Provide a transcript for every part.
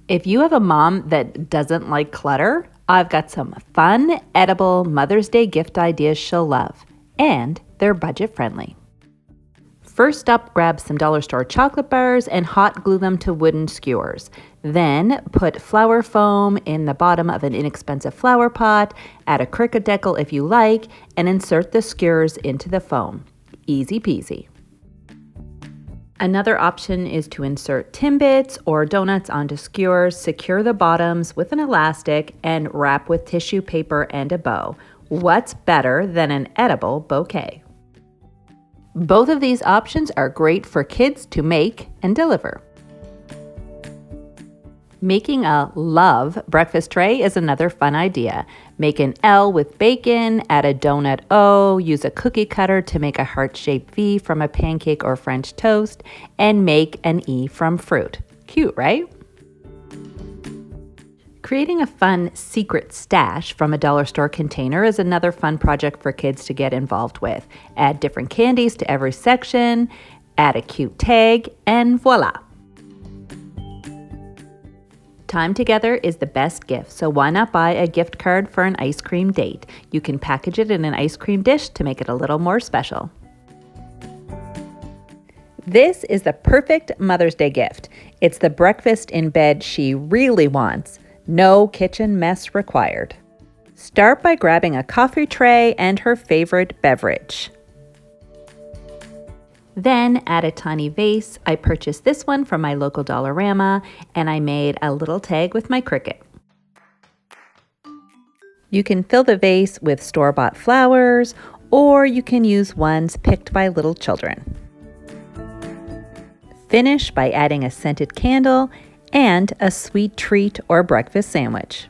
If you have a mom that doesn't like clutter, I've got some fun, edible Mother's Day gift ideas she'll love, and they're budget friendly. First up, grab some dollar store chocolate bars and hot glue them to wooden skewers. Then put flower foam in the bottom of an inexpensive flower pot, add a Cricut decal if you like, and insert the skewers into the foam. Easy peasy. Another option is to insert Timbits or donuts onto skewers, secure the bottoms with an elastic, and wrap with tissue paper and a bow. What's better than an edible bouquet? Both of these options are great for kids to make and deliver. Making a love breakfast tray is another fun idea. Make an L with bacon, add a donut O, use a cookie cutter to make a heart-shaped V from a pancake or French toast, and make an E from fruit. Cute, right? Creating a fun secret stash from a dollar store container is another fun project for kids to get involved with. Add different candies to every section, add a cute tag, and voila! Time together is the best gift, so why not buy a gift card for an ice cream date? You can package it in an ice cream dish to make it a little more special. This is the perfect Mother's Day gift. It's the breakfast in bed she really wants. No kitchen mess required. Start by grabbing a coffee tray and her favorite beverage. Then add a tiny vase. I purchased this one from my local Dollarama, and I made a little tag with my Cricut. You can fill the vase with store-bought flowers, or you can use ones picked by little children. Finish by adding a scented candle and a sweet treat or breakfast sandwich.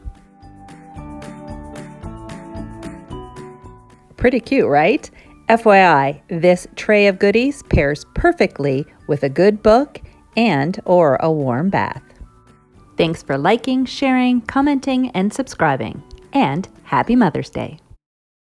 Pretty cute, right? FYI, this tray of goodies pairs perfectly with a good book and or a warm bath. Thanks for liking, sharing, commenting, and subscribing. And happy Mother's Day.